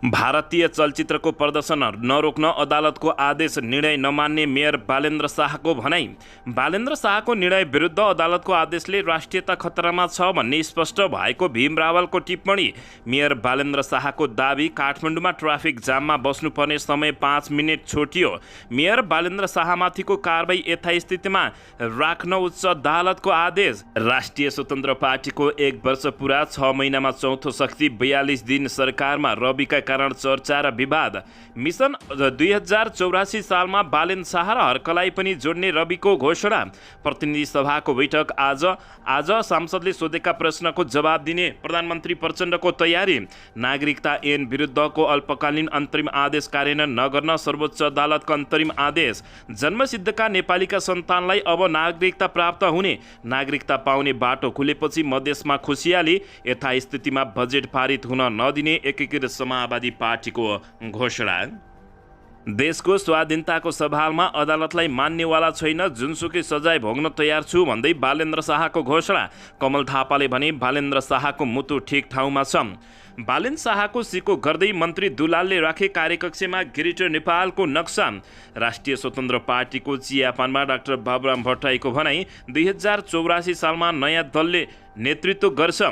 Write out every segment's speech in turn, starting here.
भारतीय चलचित्रको प्रदर्शन नरोक्न अदालतको आदेश, निर्णय नमान्ने मेयर बालेन्द्र शाहको भनाई। बालेन्द्र शाहको निर्णय विरुद्ध अदालतको आदेशले राष्ट्रियता खतरामा छ भन्ने स्पष्ट भएको भीम रावलको टिप्पणी। मेयर बालेन्द्र शाहको दाबी, काठमाडौँमा ट्राफिक जाममा बस्नुपर्ने समय 5 मिनेट छोटियो। मेयर बालेन्द्र शाहमाथिको कारबाही यथास्थितिमा राख्न उच्च अदालतको आदेश। राष्ट्रिय स्वतन्त्र पार्टीको 1 वर्ष पुरा, 6 महिनामा चौथो शक्ति, 42 दिन सरकारमा, रविका कारण चर्चा र विवाद। मिसन 2084 सालमा बालेन्द्र शाह र हर्कलाई पनि जोड्ने रविको घोषणा। प्रतिनिधि सभाको बैठक आज सांसदले सोधेका प्रश्नको जवाब दिने प्रधानमन्त्री प्रचण्डको तयारी। नागरिकता ऐन विरुद्धको अल्पकालीन अन्तरिम आदेश कार्यान्वयन नगर्न सर्वोच्च अदालतको अन्तरिम आदेश। जन्मसिद्धका नेपालीका सन्तानलाई अब नागरिकता प्राप्त हुने, नागरिकता पाउने बाटो खुलेपछि मधेसमा खुसियाली। यथास्थितिमा बजेट पारित हुन नदिने एकीकृत समाजवादी पार्टीको घोषणा। देशको स्वाधीनताको सवालमा अदालतलाई मान्नेवाला छैन, जुनसुकै सजाय भोग्न तयार छु भन्दै बालेन्द्र शाहको घोषणा। कमल थापाले भने बालेन्द्र शाहको मुटु ठिक ठाउँमा छ। बालेन्द्र शाहको सिको गर्दै मन्त्री दुलालले राखे कार्यकक्षमा ग्रेटर नेपालको नक्सा। राष्ट्रिय स्वतन्त्र पार्टीको चियापानमा डाक्टर बाबुराम भट्टराईको भनाई, 2084 सालमा नयाँ दलले नेतृत्व गर्छ।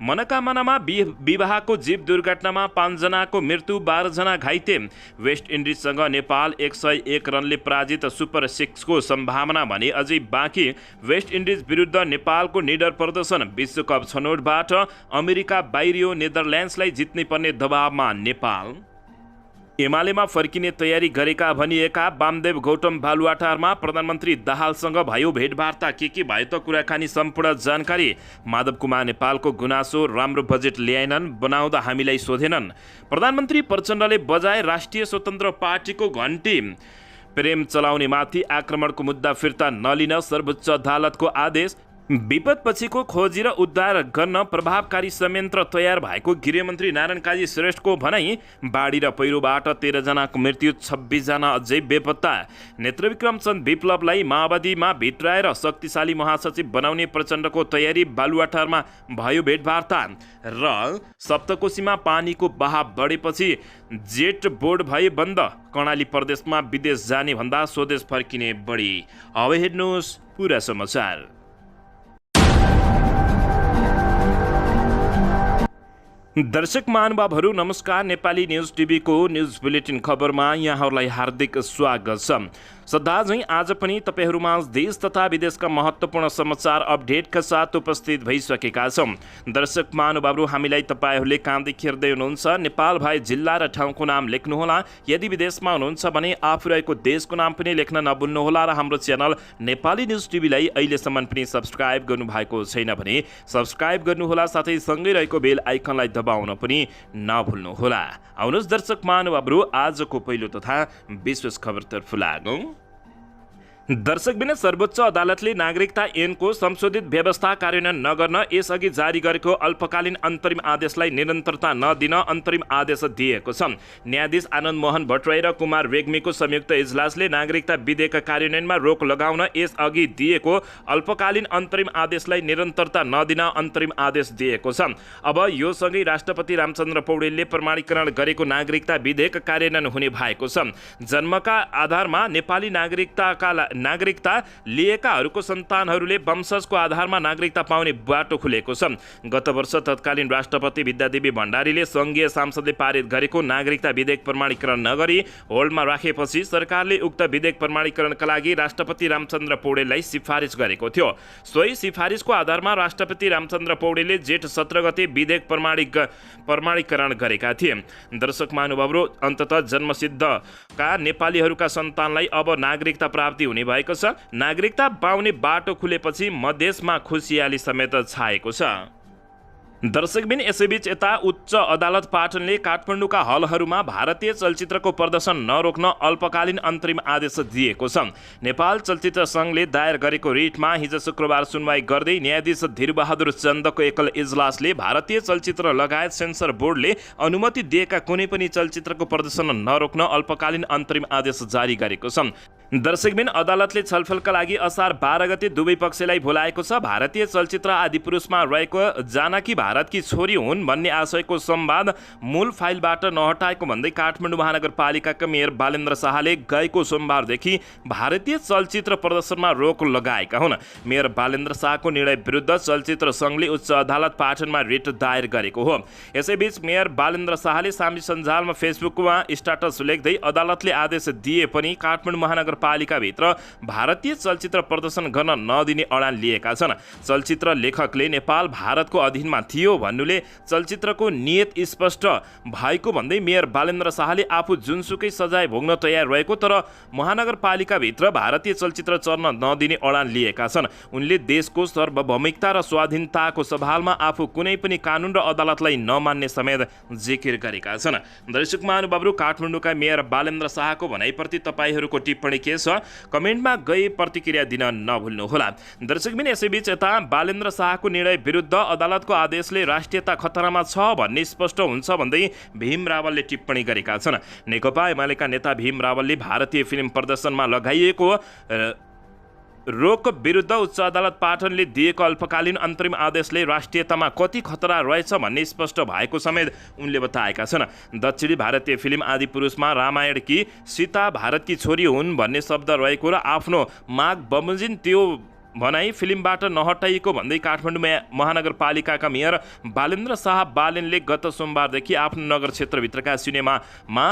मनोकामनामा विवाहको जीव दुर्घटनामा 5 जनाको मृत्यु, 12 जना घाइते। वेस्ट इन्डिजसँग नेपाल 101 रनले पराजित, सुपर 6 को सम्भावना भने अझै बाँकी। वेस्ट इन्डिज विरुद्ध नेपालको निडर प्रदर्शन। विश्वकप छनौटबाट अमेरिका बाहिरियो, नेदरल्यान्ड्सलाई जित्नै पर्ने दबावमा नेपाल। एमालेमा फर्किने तयारी गरेका भनिएका वामदेव गौतम बालुवाटारमा प्रधानमन्त्री दाहालसँग भयो भेटवार्ता। के भयो त कुराकानी, सम्पूर्ण जानकारी। माधव कुमार नेपालको गुनासो, राम्रो बजेट ल्याएनन्, बनाउँदा हामीलाई सोधेनन्। प्रधानमन्त्री प्रचण्डले बजाए राष्ट्रिय स्वतन्त्र पार्टीको घन्टी। प्रेम चलाउने माथि आक्रमणको मुद्दा फिर्ता नलिन सर्वोच्च अदालतको आदेश। विपदपछिको खोजी र उद्धार गर्न प्रभावकारी संयन्त्र तयार भएको गृहमन्त्री नारायण काजी श्रेष्ठको भनाई। बाढी र पहिरोबाट 13 जनाको मृत्यु, 26 जना अझै बेपत्ता। नेत्रविक्रम चन्द विप्लवलाई माओवादीमा भित्राएर शक्तिशाली महासचिव बनाउने प्रचण्डको तयारी। बालुवाटारमा भयो भेटवार्ता। र सप्तकोशीमा पानीको बहाव बढेपछि जेट बोर्ड भए बन्द। कर्णाली प्रदेशमा विदेश जाने भन्दा स्वदेश फर्किने बढी। अब हेर्नुहोस् पुरा समाचार। दर्शक महानुभावहरू नमस्कार। नेपाली न्युज टिभीको न्युज बुलेटिन खबरमा यहाँहरूलाई हार्दिक स्वागत छ। सदाझैँ आज पनि तपाईहरूमा देश तथा विदेशका महत्त्वपूर्ण समाचार अपडेटका साथ उपस्थित भइसकेका छौँ। दर्शक महानुभावहरू, हामीलाई तपाईँहरूले कहाँदेखि हेर्दै हुनुहुन्छ नेपाल भए जिल्ला र ठाउँको नाम लेख्नुहोला। यदि विदेशमा हुनुहुन्छ भने आफू रहेको देशको नाम पनि लेख्न नभुल्नुहोला। र हाम्रो च्यानल नेपाली न्युज टिभीलाई अहिलेसम्म पनि सब्सक्राइब गर्नुभएको छैन भने सब्सक्राइब गर्नुहोला, साथै सँगै रहेको बेल आइकनलाई दबाउन पनि नभुल्नुहोला। आउनुहोस् दर्शक महानुभावहरू, आजको पहिलो तथा विशेष खबरतर्फ लागौँ। दर्शकबिन सर्वोच्च अदालतले नागरिकता ऐनको संशोधित व्यवस्था कार्यान्वयन नगर्न यसअघि जारी गरेको अल्पकालीन अन्तरिम आदेशलाई निरन्तरता नदिन अन्तरिम आदेश दिएको छ। न्यायाधीश आनन्द मोहन भट्टराई र कुमार रेग्मीको संयुक्त इजलासले नागरिकता विधेयक कार्यान्वयनमा रोक लगाउन यसअघि दिएको अल्पकालीन अन्तरिम आदेशलाई निरन्तरता नदिन अन्तरिम आदेश दिएको छ। अब यो सँगै राष्ट्रपति रामचन्द्र पौडेलले प्रमाणीकरण गरेको नागरिकता विधेयक कार्यान्वयन हुने भएको छ। जन्मका आधारमा नेपाली नागरिकता लिएकाहरूको सन्तानहरूले वंशजको आधारमा नागरिकता पाउने बाटो खुलेको छ। गत वर्ष तत्कालीन राष्ट्रपति विद्यादेवी भण्डारीले सङ्घीय सांसदले पारित गरेको नागरिकता विधेयक प्रमाणीकरण नगरी होल्डमा राखेपछि सरकारले उक्त विधेयक प्रमाणीकरणका लागि राष्ट्रपति रामचन्द्र पौडेललाई सिफारिस गरेको थियो। सोही सिफारिसको आधारमा राष्ट्रपति रामचन्द्र पौडेलले जेठ 17 गते विधेयक प्रमाणीकरण गरेका थिए। दर्शक महानुभावहरू, अन्ततः जन्मसिद्धका नेपालीहरूका सन्तानलाई अब नागरिकता प्राप्ति हुने भएको छ। नागरिकता पाउने बाटो खुलेपछि मधेसमा खुसियाली समेत छाएको छ। दर्शकबिन, यसैबीच यता उच्च अदालत पाटनले काठमाडौँका हलहरूमा भारतीय चलचित्रको प्रदर्शन नरोक्न अल्पकालीन अन्तरिम आदेश दिएको छ। नेपाल चलचित्र सङ्घले दायर गरेको रिटमा हिजो शुक्रबार सुनवाई गर्दै न्यायाधीश धीरबहादुर चन्दको एकल इजलासले भारतीय चलचित्र लगायत सेन्सर बोर्डले अनुमति दिएका कुनै पनि चलचित्रको प्रदर्शन नरोक्न अल्पकालीन अन्तरिम आदेश जारी गरेको छ। दर्शकबिन, अदालतले छलफलका लागि असार 12 गते दुवै पक्षलाई बोलाएको छ। भारतीय चलचित्र आदिपुरुषमा रहेको जानकी भारतकी छोरी हुन् भन्ने आशयको संवाद मूल फाइलबाट नहटाएको भन्दै काठमाडौँ महानगरपालिकाका मेयर बालेन्द्र शाहले गएको सोमबारदेखि भारतीय चलचित्र प्रदर्शनमा रोक लगाएका हुन्। मेयर बालेन्द्र शाहको निर्णय विरुद्ध चलचित्र सङ्घले उच्च अदालत पाटनमा रिट दायर गरेको हो। यसैबीच मेयर बालेन्द्र शाहले सामाजिक सञ्जालमा फेसबुकमा स्ट्याटस लेख्दै अदालतले आदेश दिए पनि काठमाडौँ महानगरपालिकाभित्र भारतीय चलचित्र प्रदर्शन गर्न नदिने अडान लिएका छन्। चलचित्र लेखकले नेपाल भारतको अधीनमा थियो भन्नुले चलचित्रको नियत स्पष्ट भएको भन्दै मेयर बालेन्द्र शाहले आफू जुनसुकै सजाय भोग्न तयार रहेको तर महानगरपालिकाभित्र भारतीय चलचित्र चल्न नदिने अडान लिएका छन्। उनले देशको सार्वभौमिकता र स्वाधीनताको सवालमा आफू कुनै पनि कानुन र अदालतलाई नमान्ने समेत जिकिर गरेका छन्। दर्शक महानुभावहरू, काठमाडौँका मेयर बालेन्द्र शाहको भनाइप्रति तपाईँहरूको टिप्पणी के छ? कमेन्टमा गई प्रतिक्रिया दिन नभुल्नुहोला। दर्शकबिन, यसैबीच यता बालेन्द्र शाहको निर्णय विरुद्ध अदालतको आदेशले राष्ट्रियता खतरामा छ भन्ने स्पष्ट हुन्छ भन्दै भीम रावलले टिप्पणी गरेका छन्। नेकपा एमालेका नेता भीम रावलले भारतीय फिल्म प्रदर्शनमा लगाइएको रोक विरुद्ध उच्च अदालत पाटनले दिएको अल्पकालीन अन्तरिम आदेशले राष्ट्रियतामा कति खतरा रहेछ भन्ने स्पष्ट भएको समेत उनले बताएका छन्। दक्षिणी भारतीय फिल्म आदिपुरुषमा रामायणकी सीता भारतकी छोरी हुन् भन्ने शब्द रहेको र आफ्नो माग बमोजिम त्यो भनाई फिल्मबाट नहटाइएको भन्दै काठमाडौँ महानगरपालिकाका मेयर बालेन्द्र शाह बालेनले गत सोमबारदेखि आफ्नो नगर क्षेत्रभित्रका सिनेमामा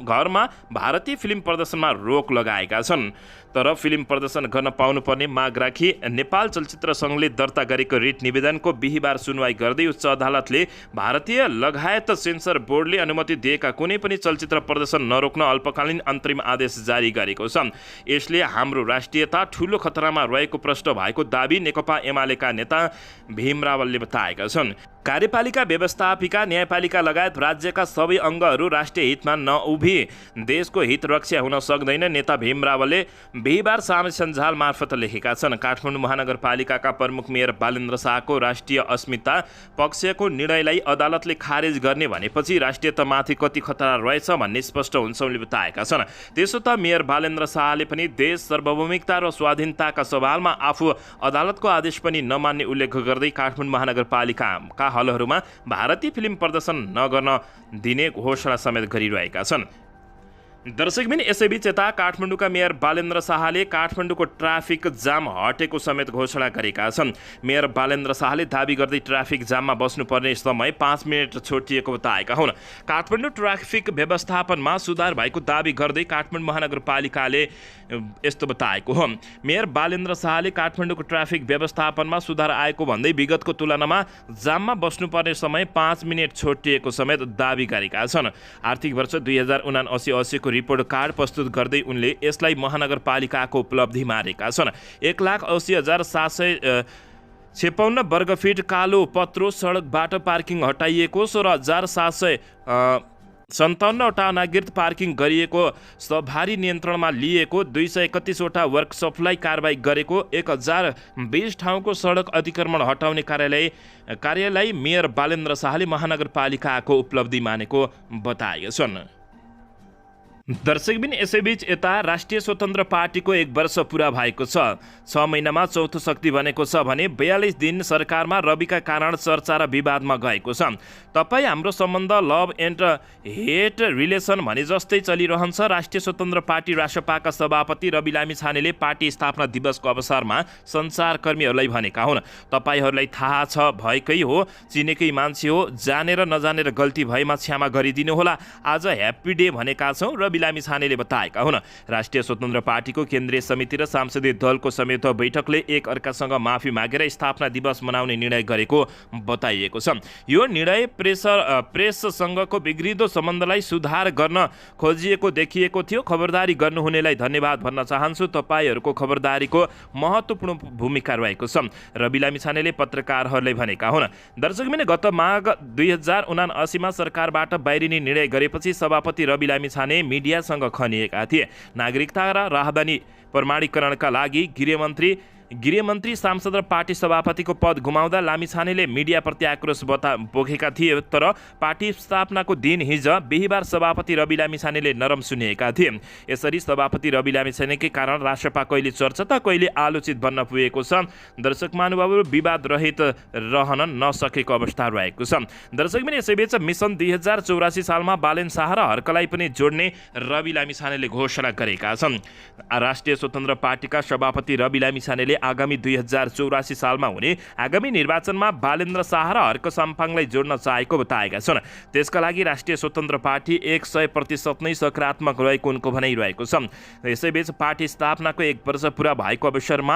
घरमा भारतीय फिल्म प्रदर्शनमा रोक लगाएका छन्। तर फिल्म प्रदर्शन गर्न पाउनुपर्ने माग राखी नेपाल चलचित्र सङ्घले दर्ता गरेको रिट निवेदनको बिहिबार सुनवाई गर्दै उच्च अदालतले भारतीय लगायत सेन्सर बोर्डले अनुमति दिएका कुनै पनि चलचित्र प्रदर्शन नरोक्न अल्पकालीन अन्तरिम आदेश जारी गरेको छ। यसले हाम्रो राष्ट्रियता ठूलो खतरामा रहेको प्रश्न भएको दाबी नेकपा एमालेका नेता भीम रावलले बताएका छन्। कार्यपालिका, व्यवस्थापिका, न्यायपालिका लगायत राज्यका सबै अङ्गहरू राष्ट्रिय हितमा नउभी देशको हित रक्षा हुन सक्दैन, नेता भीम रावलले बिहिबार सामाजिक सञ्जाल मार्फत लेखेका छन्। काठमाडौँ महानगरपालिकाका प्रमुख मेयर बालेन्द्र शाहको राष्ट्रिय अस्मिता पक्षको निर्णयलाई अदालतले खारेज गर्ने भनेपछि राष्ट्रियतामाथि कति खतरा रहेछ भन्ने स्पष्ट हुन्छ उनले बताएका छन्। त्यसो त मेयर बालेन्द्र शाहले पनि देश सार्वभौमिकता र स्वाधीनताका सवालमा आफू अदालतको आदेश पनि नमान्ने उल्लेख गर्दै काठमाडौँ महानगरपालिकाका हलहरूमा भारतीय फिल्म प्रदर्शन नगर्न दिने घोषणा समेत गरिरहेका छन्। दर्शकबिन, यसैबीच यता काठमाडौँका मेयर बालेन्द्र शाहले काठमाडौँको ट्राफिक जाम हटेको समेत घोषणा गरेका छन्। मेयर बालेन्द्र शाहले दाबी गर्दै ट्राफिक जाममा बस्नुपर्ने समय 5 मिनट छोटिएको बताएका हुन्। काठमाडौँ ट्राफिक व्यवस्थापनमा सुधार भएको दाबी गर्दै काठमाडौँ महानगरपालिकाले यस्तो बताएको हो। मेयर बालेन्द्र शाहले काठमाडौँको ट्राफिक व्यवस्थापनमा सुधार आएको भन्दै विगतको तुलनामा जाममा बस्नुपर्ने समय 5 मिनट छोटिएको समेत दाबी गरेका छन्। आर्थिक वर्ष 2079-80 को रिपोर्ट कार्ड प्रस्तुत गर्दै उनले यसलाई महानगरपालिकाको उपलब्धि मानेका छन्। 1,80,756 वर्गफिट कालो पत्रो सडकबाट पार्किङ हटाइएको, 16,757 वटा अनागृत पार्किङ गरिएको, सवारी नियन्त्रणमा लिएको, 231 वर्कसपलाई कारबाही गरेको, 1020 ठाउँको सडक अतिक्रमण हटाउने कार्यलाई मेयर बालेन्द्र शाहले महानगरपालिकाको उपलब्धि मानेको बताएका छन्। दर्शकबिन, यसैबीच यता राष्ट्रिय स्वतन्त्र पार्टीको 1 वर्ष पुरा भएको छ। 6 महिनामा चौथो शक्ति बनेको छ भने 42 दिन सरकारमा रविका कारण चर्चा र विवादमा गएको छ। तपाईँ हाम्रो सम्बन्ध लभ एन्ड हेट रिलेसन भने जस्तै चलिरहन्छ। राष्ट्रिय स्वतन्त्र पार्टी रासपाका सभापति रवि लामिछानेले पार्टी स्थापना दिवसको अवसरमा सञ्चारकर्मीहरूलाई भनेका हुन्, तपाईँहरूलाई थाहा छ भएकै हो, चिनेकै मान्छे हो, जानेर नजानेर गल्ती भएमा क्षमा गरिदिनुहोला। आज ह्याप्पी डे भनेका छौँ, रवि लामिछानेले बताएका हुन्। राष्ट्रिय स्वतन्त्र पार्टीको केन्द्रीय समिति र सांसदीय दलको संयुक्त बैठकले एक अर्कासँग माफी मागेर स्थापना दिवस मनाउने निर्णय गरेको बताइएको छ। यो निर्णय प्रेससँगको बिग्रिदो सम्बन्धलाई सुधार गर्न खोजिएको देखिएको थियो। खबरदारी गर्नुहुनेलाई धन्यवाद भन्न चाहन्छु, तपाईँहरूको खबरदारीको महत्त्वपूर्ण भूमिका रहेको छ, रवि लामिछानेले पत्रकारहरूलाई भनेका हुन्। दर्शकबिन, गत माघ 2079 मा सरकारबाट बाहिरिने निर्णय गरेपछि सभापति रवि लामिछाने मीडियासँग खनिएका थिए। नागरिकता र राहदानी प्रमाणीकरणका लागि गृहमन्त्री गृहमन्त्री सांसद र पार्टी सभापतिको पद गुमाउँदा लामिछानेले मिडियाप्रति आक्रोश पोखेका थिए, तर पार्टी स्थापनाको दिन हिज बिहीबार सभापति रवि लामिछानेले नरम सुनिएका थिए। यसरी सभापति रवि लामिछानेकै कारण राष्ट्रपा कहिले चर्चा त कहिले आलोचित बन्न पुगेको छ। दर्शक महानुभावहरू विवाद रहित रहन नसकेको अवस्था रहेको छ। दर्शकबिन यसैबीच मिसन 2084 सालमा बालेन शाह र हर्कलाई पनि जोड्ने रवि लामिछानेले घोषणा गरेका छन्। राष्ट्रिय स्वतन्त्र पार्टीका सभापति रवि लामिछानेले आगामी 2084 सालमा हुने आगामी निर्वाचनमा बालेन्द्र शाह र हर्क साम्पाङलाई जोड्न चाहेको बताएका छन्। त्यसका लागि राष्ट्रिय स्वतन्त्र पार्टी 100% नै सकारात्मक रहेको उनको भनाइरहेको छ। यसैबीच पार्टी स्थापनाको 1 वर्ष पुरा भएको अवसरमा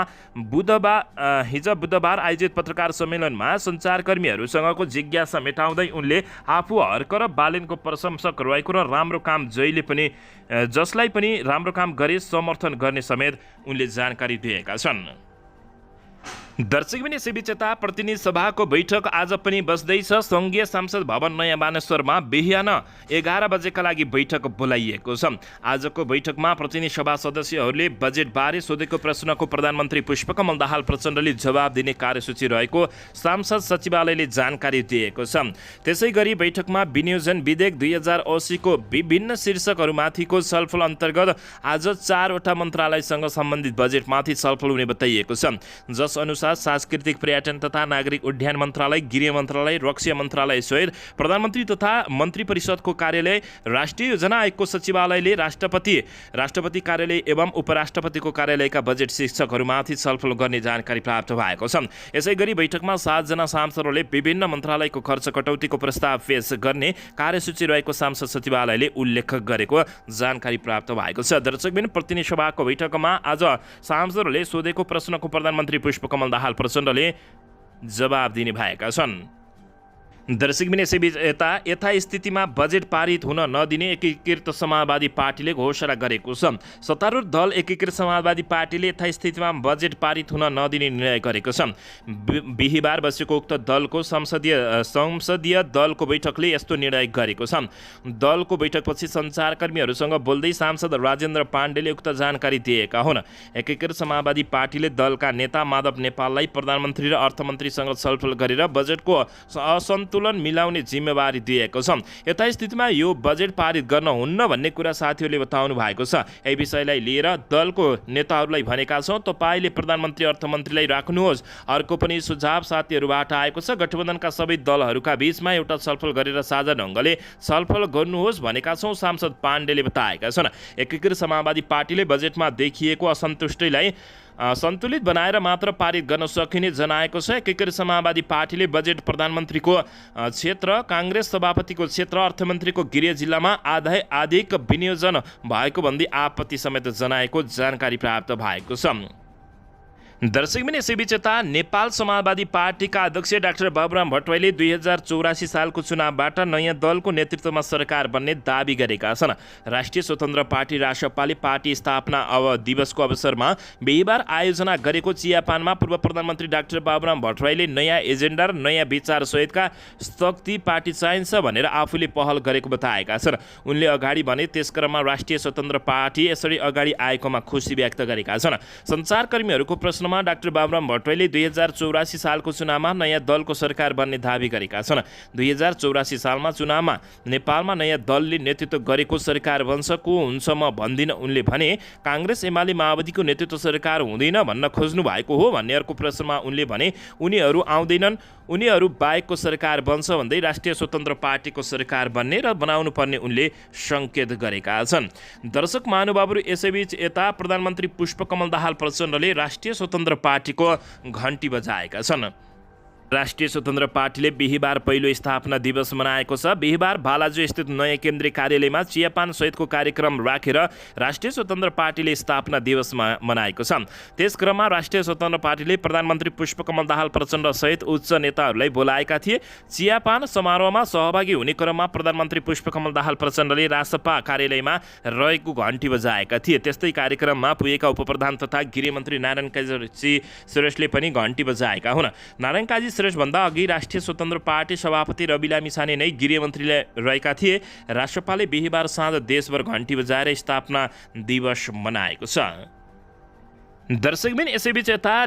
हिज बुधबार आयोजित पत्रकार सम्मेलनमा सञ्चारकर्मीहरूसँगको जिज्ञासा मेटाउँदै उनले आफू हर्क र बालेनको प्रशंसक रहेको र राम्रो काम जसलाई पनि राम्रो काम गरे समर्थन गर्ने समेत उनले जानकारी दिएका छन्। दर्शकबिन यसैबीच यता प्रतिनिधि सभाको बैठक आज पनि बस्दैछ। सङ्घीय संसद भवन नयाँ बानेश्वरमा बिहान 11 बजेका लागि बैठक बोलाइएको छ। आजको बैठकमा प्रतिनिधि सभा सदस्यहरूले बजेटबारे सोधेको प्रश्नको प्रधानमन्त्री पुष्पकमल दाहाल प्रचण्डले जवाब दिने कार्यसूची रहेको सांसद सचिवालयले जानकारी दिएको छ। त्यसै गरी बैठकमा विनियोजन विधेयक 2080 को विभिन्न शीर्षकहरूमाथिको छलफल अन्तर्गत आज 4वटा मन्त्रालयसँग सम्बन्धित बजेटमाथि छलफल हुने बताइएको छ। जस अनुसार सांस्कृतिक पर्यटन तथा नागरिक उड्डयन मन्त्रालय, गृह मन्त्रालय, रक्षा मन्त्रालय सहित प्रधानमन्त्री तथा मन्त्री परिषदको कार्यालय, राष्ट्रिय योजना आयोगको सचिवालयले राष्ट्रपति कार्यालय एवं उपराष्ट्रपतिको कार्यालयका बजेट शीर्षकहरूमाथि छलफल गर्ने जानकारी प्राप्त भएको छ। यसैगरी बैठकमा 7 जना सांसदहरूले विभिन्न मन्त्रालयको खर्च कटौतीको प्रस्ताव पेश गर्ने कार्यसूची रहेको सांसद सचिवालयले उल्लेख गरेको जानकारी प्राप्त भएको छ। दर्शकबिन प्रतिनिधि सभाको बैठकमा आज सांसदहरूले सोधेको प्रश्नको प्रधानमन्त्री पुष्पकमल दाहाल प्रचण्डले जवाब दिने भएका छन्। दर्शकबिन यसैबीच यथास्थितिमा बजेट पारित हुन नदिने एकीकृत समाजवादी पार्टीले घोषणा गरेको छ। सत्तारूढ दल एकीकृत समाजवादी पार्टीले यथास्थितिमा बजेट पारित हुन नदिने निर्णय गरेको छ। बिहीबार बसेको उक्त दलको संसदीय दलको बैठकले यस्तो निर्णय गरेको छ। दलको बैठकपछि सञ्चारकर्मीहरूसँग बोल्दै सांसद राजेन्द्र पाण्डेले उक्त जानकारी दिएका हुन्। एकीकृत समाजवादी पार्टीले दलका नेता माधव नेपाललाई प्रधानमन्त्री र अर्थमन्त्रीसँग छलफल गरेर बजेटको सन्तुलन मिलाउने जिम्मेवारी दिएको छ। यथास्थितिमा यो बजेट पारित गर्न हुन्न भन्ने कुरा साथीहरूले बताउनु भएको छ। यही विषयलाई लिएर दलको नेताहरूलाई भनेका छौँ, तपाईँले प्रधानमन्त्री अर्थमन्त्रीलाई राख्नुहोस्। अर्को पनि सुझाव साथीहरूबाट आएको छ, गठबन्धनका सबै दलहरूका बीचमा एउटा छलफल गरेर साझा ढङ्गले छलफल गर्नुहोस् भनेका छौँ, सांसद पाण्डेले बताएका छन्। एकीकृत समाजवादी पार्टीले बजेटमा देखिएको असन्तुष्टिलाई सन्तुलित बनाएर मात्र पारित गर्न सकिने जनाएको छ। एकीकृत समाजवादी पार्टीले बजेट प्रधानमन्त्रीको क्षेत्र, काङ्ग्रेस सभापतिको क्षेत्र, अर्थमन्त्रीको गृह जिल्लामा अधिक विनियोजन भएको भन्दै आपत्ति समेत जनाएको जानकारी प्राप्त भएको छ। दर्शकबिन यसैबीच यता नेपाल समाजवादी पार्टीका अध्यक्ष डाक्टर बाबुराम भट्टराईले 2084 सालको चुनावबाट नयाँ दलको नेतृत्वमा सरकार बन्ने दाबी गरेका छन्। राष्ट्रिय स्वतन्त्र पार्टी रासपाले पार्टी स्थापना दिवसको अवसरमा बिहीबार आयोजना गरेको चियापानमा पूर्व प्रधानमन्त्री डाक्टर बाबुराम भट्टराईले नयाँ एजेन्डा र नयाँ विचार सहितका शक्ति पार्टी चाहिन्छ भनेर आफूले पहल गरेको बताएका छन्। उनले अगाडि भने त्यसक्रममा राष्ट्रिय स्वतन्त्र पार्टी यसरी अगाडि आएकोमा खुसी व्यक्त गरेका छन्। सञ्चारकर्मीहरूको प्रश्नमा डाक्टर बाबुराम भट्टराईले 2084 सालको चुनावमा नयाँ दलको सरकार बन्ने दाबी गरेका छन्। 2084 सालमा चुनावमा नेपालमा नयाँ दलले नेतृत्व गरेको सरकार बन्छ, को हुन्छ म भन्दिनँ। उनले भने काङ्ग्रेस एमाले माओवादीको नेतृत्व सरकार हुँदैन भन्न खोज्नु भएको हो भन्ने अर्को प्रश्नमा उनले भने उनीहरू आउँदैनन्, उनीहरू बाहेकको सरकार बन्छ भन्दै राष्ट्रिय स्वतन्त्र पार्टीको सरकार बन्ने र बनाउनु पर्ने उनले सङ्केत गरेका छन्। दर्शक महानुभावहरू यसैबीच यता प्रधानमन्त्री पुष्पकमल दाहाल प्रचण्डले राष्ट्रिय स्वतन्त्र पार्टीको घन्टी बजाएका छन्। राष्ट्रिय स्वतन्त्र पार्टीले बिहीबार पहिलो स्थापना दिवस मनाएको छ। बिहीबार बालाजु स्थित नयाँ केन्द्रीय कार्यालयमा चियापान सहितको कार्यक्रम राखेर राष्ट्रिय स्वतन्त्र पार्टीले स्थापना दिवस मनाएको छ। त्यस क्रममा राष्ट्रिय स्वतन्त्र पार्टीले प्रधानमन्त्री पुष्पकमल दाहाल प्रचण्ड सहित उच्च नेताहरूलाई बोलाएका थिए। चियापान समारोहमा सहभागी हुने क्रममा प्रधानमन्त्री पुष्पकमल दाहाल प्रचण्डले रासपा कार्यालयमा रहेको घन्टी बजाएका थिए। त्यस्तै कार्यक्रममा पुगेका उपप्रधान तथा गृहमन्त्री नारायण काजी श्रेष्ठले पनि घन्टी बजाएका हुन्। नारायण काजी श्रेष्ठभन्दा अघि राष्ट्रिय स्वतन्त्र पार्टी सभापति रवि लामिछाने नै गृहमन्त्रीले रहेका थिए। राष्ट्रपाले बिहीबार साँझ देशभर घन्टी बजाएर स्थापना दिवस मनाएको छ। दर्शकबिन यसैबीच यता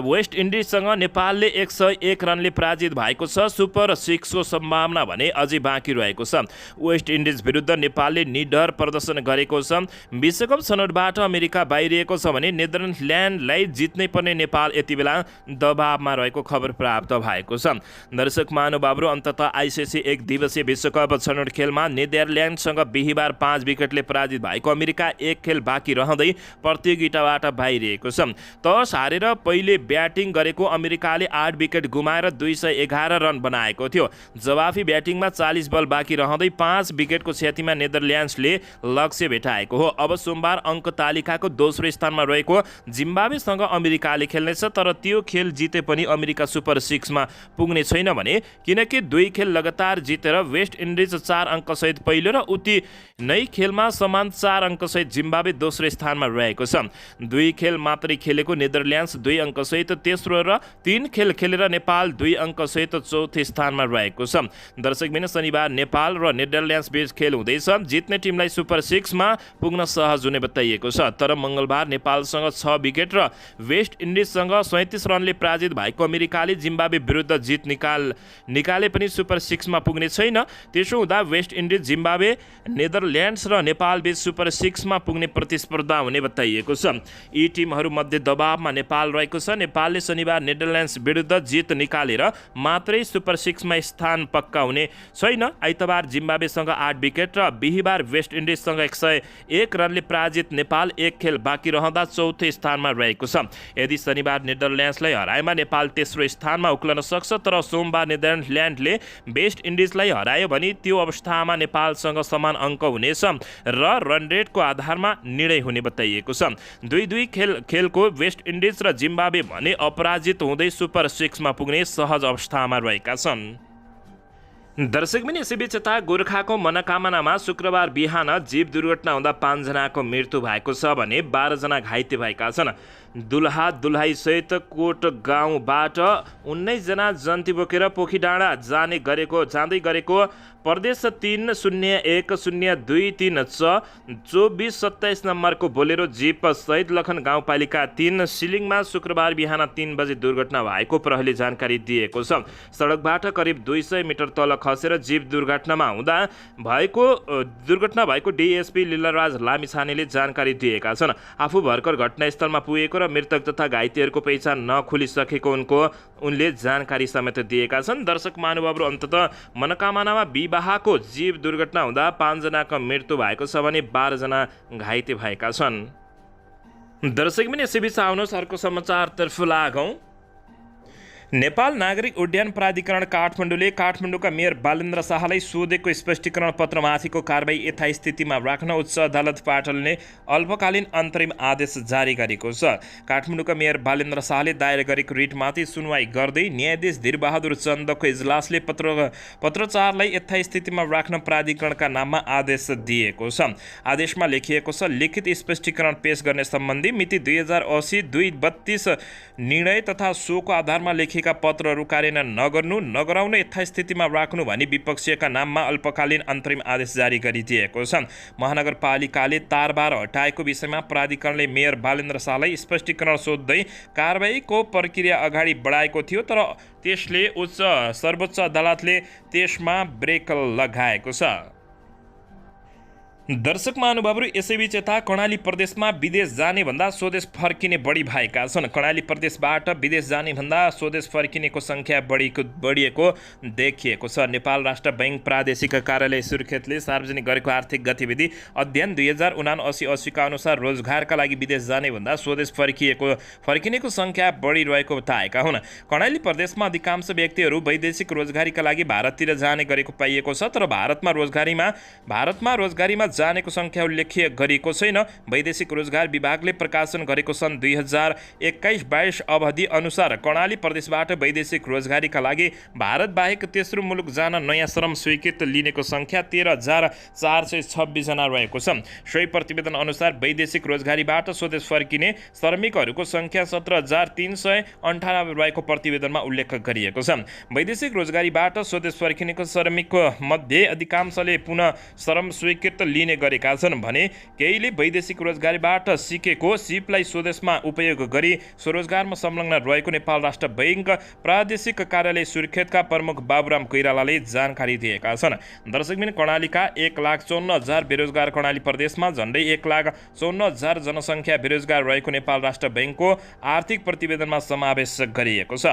वेस्ट इन्डिजसँग नेपालले 101 रनले पराजित भएको छ। सुपर 6को सम्भावना भने अझै बाँकी रहेको छ। वेस्ट इन्डिज विरुद्ध नेपालले निडर प्रदर्शन गरेको छ। विश्वकप छनौटबाट अमेरिका बाहिरिएको छ भने नेदरल्यान्डलाई जित्नै पर्ने नेपाल यति बेला दबावमा रहेको खबर प्राप्त भएको छ। दर्शक महानुभावहरू, अन्ततः आइसिसी एक दिवसीय विश्वकप छनौट खेलमा नेदरल्यान्डसँग बिहिबार 5 विकेटले पराजित भएको अमेरिका एक खेल बाँकी रहँदै प्रतियोगिताबाट बाहिरिएको छ। टस हारेर पहिले ब्याटिङ गरेको अमेरिकाले 8 विकेट गुमाएर 211 रन बनाएको थियो। जवाफी ब्याटिङमा 40 बल बाँकी रहँदै 5 विकेटको क्षतिमा नेदरल्यान्ड्सले लक्ष्य भेटाएको हो। अब सोमबार अङ्क तालिकाको दोस्रो स्थानमा रहेको जिम्बाब्वेसँग अमेरिकाले खेल्नेछ, तर त्यो खेल जिते पनि अमेरिका सुपर 6मा पुग्ने छैन भने, किनकि 2 खेल लगातार जितेर वेस्ट इन्डिज 4 अङ्कसहित पहिलो र उति नै खेलमा समान 4 अङ्कसहित जिम्बाब्वे दोस्रो स्थानमा रहेको छ। 2 खेल मात्रै खेलेको नेदरल्यान्ड्स 2 अङ्कसहित तेस्रो र 3 खेल खेलेर नेपाल 2 अङ्कसहित चौथो स्थानमा रहेको छ। दर्शकबिन शनिबार नेपाल र नेदरल्यान्ड्स बीच खेल हुँदैछ। जित्ने टिमलाई सुपर 6मा पुग्न सहज हुने बताइएको छ। तर मङ्गलबार नेपालसँग 6 विकेट र वेस्ट इन्डिजसँग 37 रनले पराजित भएको अमेरिकाले जिम्बाब्वे विरुद्ध जित निकाले पनि सुपर 6मा पुग्ने छैन। त्यसो हुँदा वेस्ट इन्डिज, जिम्बाब्वे, नेदरल्यान्ड्स र नेपाल बीच सुपर 6मा पुग्ने प्रतिस्पर्धा हुने बताइएको छ। यी टिमहरूमध्ये दबावमा नेपाल रहेको छ। नेपालले शनिबार नेदरल्यान्ड्स विरुद्ध जित निकालेर मात्रै सुपर 6मा स्थान पक्का हुने छैन। आइतबार जिम्बाब्वेसँग 8 विकेट र बिहिबार वेस्ट इन्डिजसँग 101 रनले पराजित नेपाल एक खेल बाँकी रहँदा चौथो स्थानमा रहेको छ। यदि शनिबार नेदरल्यान्ड्सलाई हराएमा नेपाल तेस्रो स्थानमा उक्लन सक्छ, तर सोमबार नेदरल्यान्डले वेस्ट इन्डिजलाई हरायो भने त्यो अवस्थामा नेपालसँग समान अङ्क हुनेछ र रन रेटको आधारमा निर्णय हुने बताइएको छ। 2-2 खेलको वेस्ट इन्डिज र जिम्बाब्वे भने अपराजित हुँदै सुपर 6मा पुग्ने सहज अवस्थामा रहेका छन्। दर्शकबिन यसैबीच यता गोर्खाको मनोकामनामा शुक्रबार बिहान जीव दुर्घटना हुँदा 5 जनाको मृत्यु भएको छ भने 12 जना घाइते भएका छन्। दुल्हा दुल्हाईसहित कोट गाउँबाट 19 जना जन्ती बोकेर पोखीडाँडा जाँदै गरेको प्रदेश 301023 2427 नम्बरको बोलेरो जीप सहित लखन गाउँपालिका 3 सिलिङमा शुक्रबार बिहान 3 बजे दुर्घटना भएको प्रहरीले जानकारी दिएको छ। सडकबाट करिब 200 मिटर तल खसेर जीव दुर्घटना भएको डिएसपी लीलाराज लामिछानेले जानकारी दिएका छन्। आफू भर्खर घटनास्थलमा पुगेको र मृतक तथा घाइतेहरूको पहिचान नखुलिसकेको उनले जानकारी समेत दिएका छन्। दर्शक महानुभावहरू, अन्ततः मनोकामनामा विवाहको जीव दुर्घटना हुँदा 5 जनाको मृत्यु भएको छ भने 12 जना घाइते भएका छन्। दर्शकबिन यसैबीच आउनुहोस् अर्को समाचारतर्फ लागौँ। नेपाल नागरिक उड्डयन प्राधिकरण काठमाडौँले काठमाडौँका मेयर बालेन्द्र शाहलाई सोधेको स्पष्टीकरण पत्रमाथिको कारबाही यथास्थितिमा राख्न उच्च अदालत पाटनले अल्पकालीन अन्तरिम आदेश जारी गरेको छ। काठमाडौँका मेयर बालेन्द्र शाहले दायर गरेको रिटमाथि सुनवाई गर्दै न्यायाधीश धीरबहादुर चन्दको इजलासले पत्रचारलाई यथास्थितिमा राख्न प्राधिकरणका नाममा आदेश दिएको छ। आदेशमा लेखिएको छ, लिखित स्पष्टीकरण पेश गर्ने सम्बन्धी मिति 2080-232 निर्णय तथा सोको आधारमा लेखिएको पत्रहरू कार्यान्वयन नगराउन यथास्थितिमा राख्नु भनी विपक्षीयका नाममा अल्पकालीन अन्तरिम आदेश जारी गरिदिएको छ। महानगरपालिकाले तारबार हटाएको विषयमा प्राधिकरणले मेयर बालेन्द्र शाहलाई स्पष्टीकरण सोध्दै कारबाहीको प्रक्रिया अगाडि बढाएको थियो, तर त्यसले सर्वोच्च अदालतले त्यसमा ब्रेक लगाएको छ। दर्शक महानुभावहरू, यसैबीच यता कर्णाली प्रदेशमा विदेश जाने भन्दा स्वदेश फर्किने बढी भएका छन्। कर्णाली प्रदेशबाट विदेश जाने भन्दा स्वदेश फर्किनेको सङ्ख्या बढिएको देखिएको छ। नेपाल राष्ट्र बैंक प्रादेशिक कार्यालय सुर्खेतले सार्वजनिक गरेको आर्थिक गतिविधि अध्ययन 2079-80 का अनुसार रोजगारका लागि विदेश जाने भन्दा स्वदेश फर्किनेको सङ्ख्या बढिरहेको बताएका हुन्। कर्णाली प्रदेशमा अधिकांश व्यक्तिहरू वैदेशिक रोजगारीका लागि भारततिर जाने गरेको पाइएको छ, तर भारतमा रोजगारीमा जानेको सङ्ख्या उल्लेख गरिएको छैन। वैदेशिक रोजगार विभागले प्रकाशन गरेको सन् 2021-22 अवधि अनुसार कर्णाली प्रदेशबाट वैदेशिक रोजगारीका लागि भारत बाहेक तेस्रो मुलुक जान नयाँ श्रम स्वीकृत लिनेको सङ्ख्या 13,426 जना रहेको छ। सोही प्रतिवेदन अनुसार वैदेशिक रोजगारीबाट स्वदेश फर्किने श्रमिकहरूको सङ्ख्या 17,398 रहेको प्रतिवेदनमा उल्लेख गरिएको छ। वैदेशिक रोजगारीबाट स्वदेश फर्किनेको श्रमिकको मध्ये अधिकांशले पुनः श्रम स्वीकृत दिइने गरेका छन् भने केहीले वैदेशिक रोजगारीबाट सिकेको सिपलाई स्वदेशमा उपयोग गरी स्वरोजगारमा संलग्न रहेको नेपाल राष्ट्र बैंक प्रादेशिक कार्यालय सुर्खेतका प्रमुख बाबुराम कोइरालाले जानकारी दिएका छन्। दर्शकबिन, कर्णालीका 1,54,000 बेरोजगार कर्णाली प्रदेशमा झण्डै 1,54,000 जनसङ्ख्या बेरोजगार रहेको नेपाल राष्ट्र बैंकको आर्थिक प्रतिवेदनमा समावेश गरिएको छ।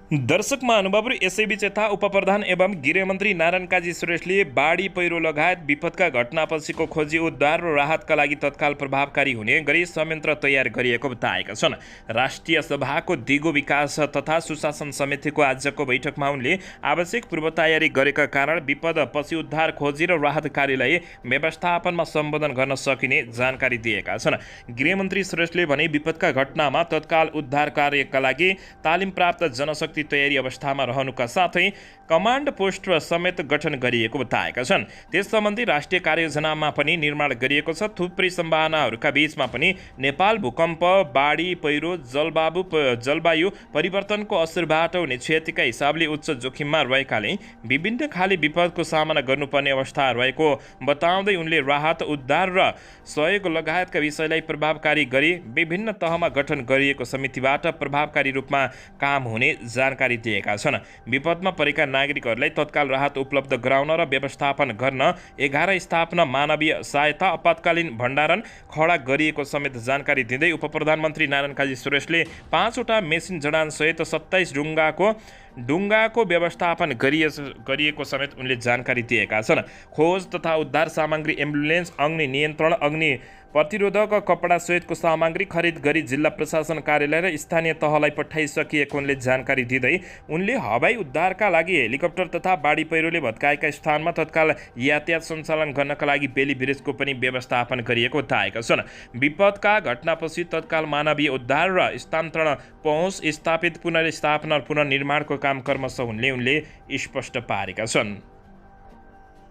दर्शक महानुभावहरू, यसैबीच यता उपप्रधान एवं गृहमन्त्री नारायण काजी श्रेष्ठले बाढी पहिरो लगायत विपदका घटनापछिको खोजी उद्धार र राहतका लागि तत्काल प्रभावकारी हुने गरी संयन्त्र तयार गरिएको बताएका छन्। राष्ट्रिय सभाको दिगो विकास तथा सुशासन समितिको आजको बैठकमा उनले आवश्यक पूर्व तयारी गरेका कारण विपद पछि उद्धार खोजी र राहत कार्यलाई व्यवस्थापनमा सम्बोधन गर्न सकिने जानकारी दिएका छन्। गृहमन्त्री श्रेष्ठले भने विपदका घटनामा तत्काल उद्धार कार्यका लागि तालिम प्राप्त जनशक्ति तयारी अवस्थामा रहनुका साथै कमान्ड पोस्ट समेत गठन गरिएको बताएका छन्। त्यस सम्बन्धी राष्ट्रिय कार्ययोजनामा पनि निर्माण गरिएको छ। थुप्रै सम्भावनाहरूका बीचमा पनि नेपाल भूकम्प, बाढी पहिरो, जलवायु परिवर्तनको असरबाट हुने क्षतिका हिसाबले उच्च जोखिममा रहेकाले विभिन्न खाले विपदको सामना गर्नुपर्ने अवस्था रहेको बताउँदै उनले राहत, उद्धार र सहयोग लगायतका विषयलाई प्रभावकारी गरी विभिन्न तहमा गठन गरिएको समितिबाट प्रभावकारी रूपमा काम हुने जानकारी दिएका छन्। विपदमा परेका नागरिकहरूलाई तत्काल राहत उपलब्ध गराउन र व्यवस्थापन गर्न 11 स्थापना मानवीय सहायता आपतकालीन भण्डारण खडा गरिएको समेत जानकारी दिँदै उपप्रधानमन्त्री नारायण काजी श्रेष्ठले 5 वटा मेसिन जडान सहित 27 डुङ्गाको व्यवस्थापन गरिएको समेत उनले जानकारी दिएका छन्। खोज तथा उद्धार सामग्री, एम्बुलेन्स, अग्नि नियन्त्रण, अग्नि प्रतिरोधक कपडा सहितको सामग्री खरिद गरी जिल्ला प्रशासन कार्यालय र स्थानीय तहलाई पठाइसकिएको उनले जानकारी दिँदै उनले हवाई उद्धारका लागि हेलिकप्टर तथा बाढी पहिरोले भत्काएका स्थानमा तत्काल यातायात सञ्चालन गर्नका लागि बेली ब्रिजको पनि व्यवस्थापन गरिएको बताएका छन्। विपदका घटनापछि तत्काल मानवीय उद्धार र स्थानान्तरण पहुँच स्थापित पुनर्स्थापना र पुनर्निर्माणको काम क्रमशः उनले स्पष्ट पारेका छन्।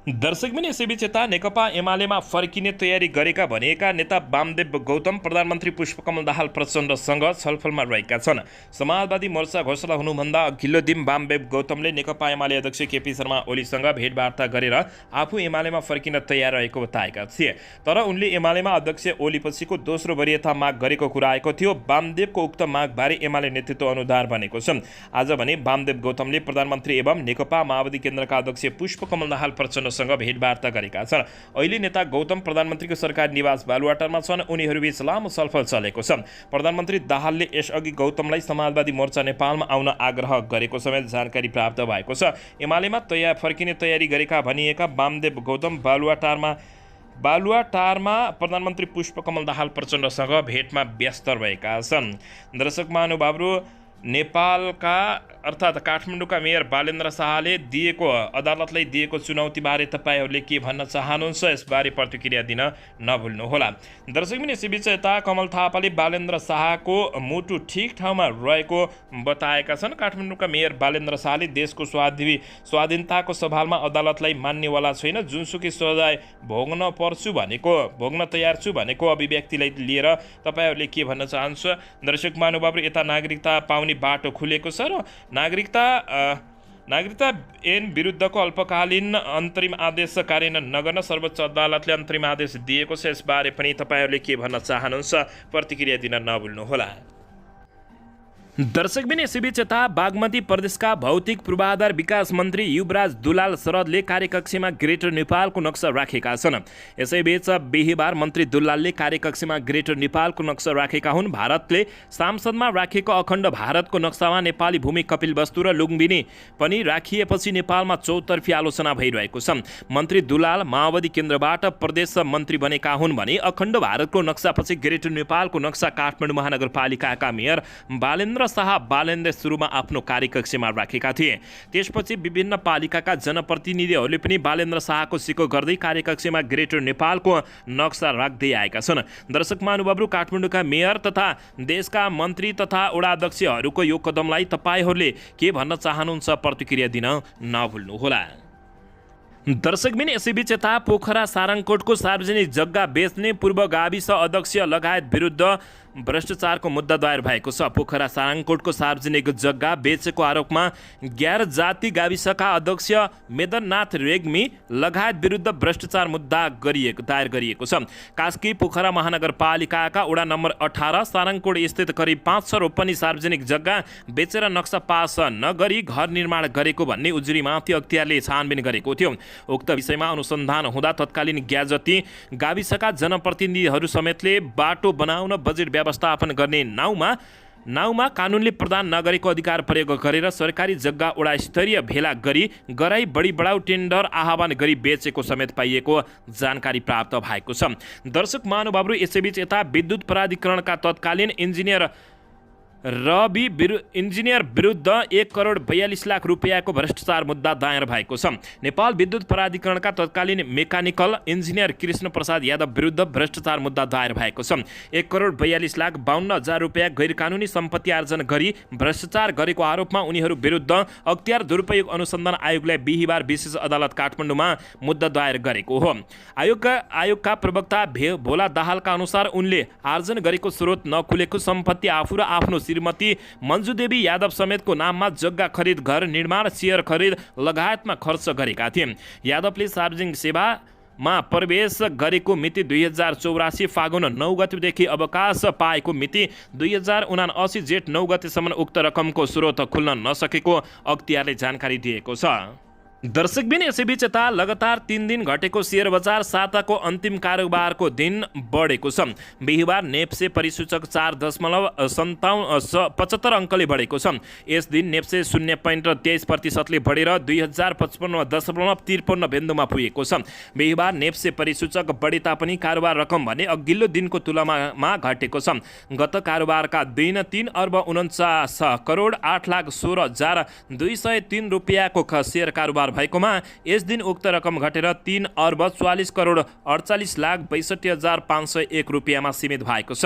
दर्शकबिन, यसैबीच यता नेकपा एमालेमा फर्किने तयारी गरेका भनिएका नेता वामदेव गौतम प्रधानमन्त्री पुष्पकमल दाहाल प्रचण्डसँग छलफलमा रहेका छन्। समाजवादी मोर्चा घोषणा हुनुभन्दा अघिल्लो दिन वामदेव गौतमले नेकपा एमाले अध्यक्ष केपी शर्मा ओलीसँग भेटवार्ता गरेर आफू एमालेमा फर्किन तयार रहेको बताएका थिए। तर उनले एमालेमा अध्यक्ष ओलीपछिको दोस्रो वरियता माग गरेको कुरा आएको थियो। वामदेवको उक्त मागबारे एमाले नेतृत्व अनुदार बनेको छ। आज भने वामदेव गौतमले प्रधानमन्त्री एवं नेकपा माओवादी केन्द्रका अध्यक्ष पुष्पकमल दाहाल प्रचण्ड सँग भेटवार्ता गरेका छन्। अहिले नेता गौतम प्रधानमन्त्रीको सरकारी निवास बालुवाटारमा छन्। उनीहरूबीच लामो छलफल चलेको छ। प्रधानमन्त्री दाहालले यसअघि गौतमलाई समाजवादी मोर्चा नेपालमा आउन आग्रह गरेको समेत जानकारी प्राप्त भएको छ। एमालेमा फर्किने तयारी गरेका भनिएका वामदेव गौतम बालुवाटारमा प्रधानमन्त्री पुष्पकमल दाहाल प्रचण्डसँग भेटमा व्यस्त रहेका छन्। दर्शक महानुभावहरू, नेपालका अर्थात् काठमाडौँका मेयर बालेन्द्र शाहले अदालतलाई दिएको चुनौतीबारे तपाईँहरूले के भन्न चाहनुहुन्छ, यसबारे प्रतिक्रिया दिन नभुल्नुहोला। दर्शकबिन, यसैबीच यता कमल थापाले बालेन्द्र शाहको मुटु ठिक ठाउँमा रहेको बताएका छन्। काठमाडौँका मेयर बालेन्द्र शाहले देशको स्वाधीनताको सवालमा अदालतलाई मान्नेवाला छैन, जुनसुकै सजाय भोग्न तयार छु भनेको अभिव्यक्तिलाई लिएर तपाईँहरूले के भन्न चाहन्छ। दर्शक महानुभावहरू, यता नागरिकता पाउने बाटो खुलेको छ र नागरिकता ऐन विरुद्धको अल्पकालीन अन्तरिम आदेश कार्यान्वयन नगर्न सर्वोच्च अदालतले अन्तरिम आदेश दिएको छ। यसबारे पनि तपाईँहरूले के भन्न चाहनुहुन्छ, प्रतिक्रिया दिन नभुल्नुहोला। दर्शकबिन, यसैबीच यता बागमती प्रदेशका भौतिक पूर्वाधार विकास मन्त्री युवराज दुलाल शरदले कार्यकक्षमा ग्रेटर नेपालको नक्सा राखेका छन्। यसैबीच बिहिबार मन्त्री दुलालले कार्यकक्षमा ग्रेटर नेपालको नक्सा राखेका हुन्। भारतले सांसदमा राखेको अखण्ड भारतको नक्सामा नेपाली भूमि कपिलवस्तु र लुम्बिनी पनि राखिएपछि नेपालमा चौतर्फी आलोचना भइरहेको छ। मन्त्री दुलाल माओवादी केन्द्रबाट प्रदेश मन्त्री बनेका हुन् भने अखण्ड भारतको नक्सापछि ग्रेटर नेपालको नक्सा काठमाडौँ महानगरपालिकाका मेयर बालेन्द्र शाहले सुरुमा आफ्नो कार्यकक्षमा राखेका थिए। त्यसपछि विभिन्न पालिकाका जनप्रतिनिधिहरूले पनि बालेन्द्र शाहको सिको गर्दै कार्यकक्षमा ग्रेटर नेपालको नक्सा राख्दै आएका छन्। दर्शक महानुभावहरू, काठमाडौँका मेयर तथा देशका मन्त्री तथा वडाध्यक्षहरूको यो कदमलाई तपाईँहरूले के भन्न चाहनुहुन्छ, प्रतिक्रिया दिन नभुल्नुहोला। दर्शकबिन, यसैबीच यता पोखरा सारङकोटको सार्वजनिक जग्गा बेच्ने पूर्व गाविस अध्यक्ष लगायत विरुद्ध भ्रष्टाचारको मुद्दा दायर भएको छ। पोखरा सारङकोटको सार्वजनिक जग्गा बेचेको आरोपमा ग्यार जाति गाविसका अध्यक्ष मेदननाथ रेग्मी लगायत विरुद्ध भ्रष्टाचार मुद्दा दायर गरिएको छ। कास्की पोखरा महानगरपालिकाका वडा नम्बर 18 सारङकोट स्थित करिब 500 रोपनी सार्वजनिक जग्गा बेचेर नक्सा पास नगरी घर निर्माण गरेको भन्ने उजुरीमाथि अख्तियारले छानबिन गरेको थियो। उक्त विषयमा अनुसन्धान हुँदा तत्कालीन ग्याजती गाविसका जनप्रतिनिधिहरू समेतले बाटो बनाउन बजेट व्यवस्थापन गर्ने नाउँमा कानुनले प्रदान नगरेको अधिकार प्रयोग गरेर सरकारी जग्गा वडा स्तरीय भेला गराई बढी बढाउ टेन्डर आह्वान गरी बेचेको समेत पाइएको जानकारी प्राप्त भएको छ। दर्शक महानुभावहरू, यसैबीच यता विद्युत प्राधिकरणका तत्कालीन इन्जिनियर विरुद्ध 1 करोड 42 लाख रुपियाँको भ्रष्टाचार मुद्दा दायर भएको छ। नेपाल विद्युत प्राधिकरणका तत्कालीन मेकानिकल इन्जिनियर कृष्ण प्रसाद यादव विरुद्ध भ्रष्टाचार मुद्दा दायर भएको छ। 1 करोड 42 लाख 52 हजार रुपियाँ गैरकानुनी सम्पत्ति आर्जन गरी भ्रष्टाचार गरेको आरोपमा उनीहरू विरुद्ध अख्तियार दुरुपयोग अनुसन्धान आयोगले बिहिबार विशेष अदालत काठमाडौँमा मुद्दा दायर गरेको हो। आयोगका प्रवक्ता भोला दाहालका अनुसार उनले आर्जन गरेको स्रोत नखुलेको सम्पत्ति आफू र आफ्नो श्रीमती मन्जुदेवी यादव समेतको नाममा जग्गा खरिद, घर निर्माण, शेयर खरिद लगायतमा खर्च गरेका थिए। यादवले सार्वजनिक सेवामा प्रवेश गरेको मिति 2084 फागुन 9 गतेदेखि अवकाश पाएको मिति 2079 जेठ 9 गतेसम्म उक्त रकमको स्रोत खुल्न नसकेको अख्तियारले जानकारी दिएको छ। दर्शकबिन, यसैबीच यता लगातार 3 दिन घटेको शेयर बजार साताको अन्तिम कारोबारको दिन बढेको छ। बिहिबार नेप्से परिसूचक 4.75 अङ्कले बढेको छ। यस दिन नेप्से 0.23% बढेर 2055.53 बिन्दुमा पुगेको छ। बिहिबार नेप्से परिसूचक बढे तापनि कारोबार रकम भने अघिल्लो दिनको तुलनामा घटेको छ। गत कारोबारका दिन 3 अर्ब 49 करोड 8 लाख 16 हजार 203 रुपियाँको शेयर कारोबार भएकोमा यस दिन उक्त रकम घटेर 3 अर्ब 44 करोड 48 लाख 62 हजार 501 रुपियाँमा सीमित भएको छ।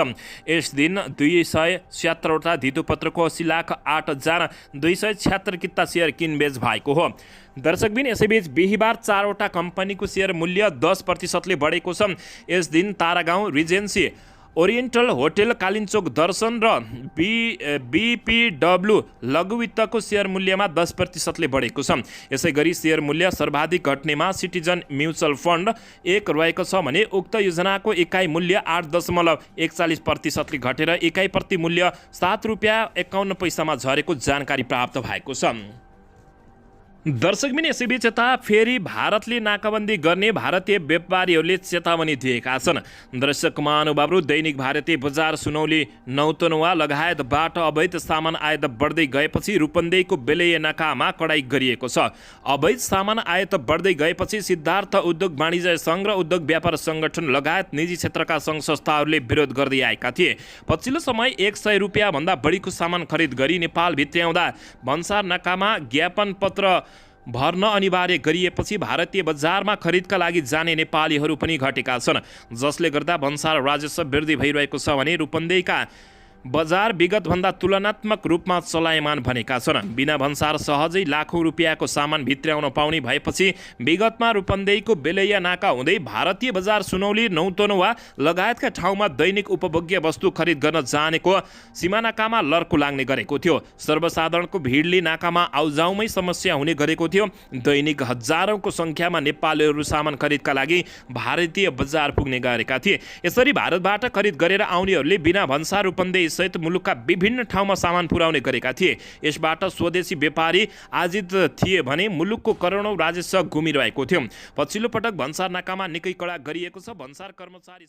यस दिन 276 वटा धितोपत्रको 80 लाख 8 हजार 276 किता शेयर किनबेच भएको हो। दर्शकबिन, यसैबीच बिहिबार 4 वटा कम्पनीको शेयर मूल्य 10%ले बढेको छ। यस दिन तारागाउँ रिजेन्सी, ओरिएन्टल होटल, कालिन्चोक दर्शन र बीपीडब्ल्यू लघुवित्तको शेयर मूल्यमा 10%ले बढेको छ। यसै गरी शेयर मूल्य सर्वाधिक घट्नेमा सिटिजन म्युचुअल फन्ड 1 रहेको छ भने उक्त योजनाको इकाइ मूल्य 8.41%ले घटेर इकाइ प्रति मूल्य ₹7.51 झरेको जानकारी प्राप्त भएको छ। दर्शकबिन, यसैबीच यता फेरि भारतले नाकाबन्दी गर्ने भारतीय व्यापारीहरूले चेतावनी दिएका छन्। दर्शक महानुभावहरू, दैनिक भारतीय बजार सुनौली नौतनवा लगायतबाट अवैध सामान आयात बढ्दै गएपछि रूपन्देहीको बेलैया नाकामा कडाई गरिएको छ। अवैध सामान आयात बढ्दै गएपछि सिद्धार्थ उद्योग वाणिज्य सङ्घ र उद्योग व्यापार सङ्गठन लगायत निजी क्षेत्रका सङ्घ संस्थाहरूले विरोध गर्दै आएका थिए। पछिल्लो समय 100 रुपियाँभन्दा बढीको सामान खरिद गरी नेपाल भित्र्याउँदा भन्सार नाकामा ज्ञापन पत्र भर्न अनिवार्य गरिएपछि भारतीय बजारमा खरिदका लागि जाने नेपालीहरू पनि घटेका छन्, जसले गर्दा भन्सार राजस्व वृद्धि भइरहेको छ भने रूपन्देहीका बजार विगतभन्दा तुलनात्मक रूपमा चलायमान बनेका छन्। बिना भन्सार सहजै लाखौँ रुपियाँको सामान भित्र्याउन पाउने भएपछि विगतमा रूपन्देहीको बेलैया नाका हुँदै भारतीय बजार सुनौली नौतनवा लगायतका ठाउँमा दैनिक उपभोग्य वस्तु खरिद गर्न जानेको सीमा नाकामा लर्को लाग्ने गरेको थियो। सर्वसाधारणको भिडले नाकामा आउजाउमै समस्या हुने गरेको थियो। दैनिक हजारौंको सङ्ख्यामा नेपालीहरू सामान खरिदका लागि भारतीय बजार पुग्ने गरेका थिए। यसरी भारतबाट खरिद गरेर आउनेहरूले बिना भन्सार रूपन्देही सहित मुलुकका विभिन्न ठाउँमा सामान पुर्याउने गरेका थिए। यसबाट स्वदेशी व्यापारी आजित थिए भने मुलुकको करोडौं राजस्व गुमिरहेको थियो। पछिल्लो पटक भन्सार नाकामा निकै कडा गरिएको छ। भन्सार कर्मचारी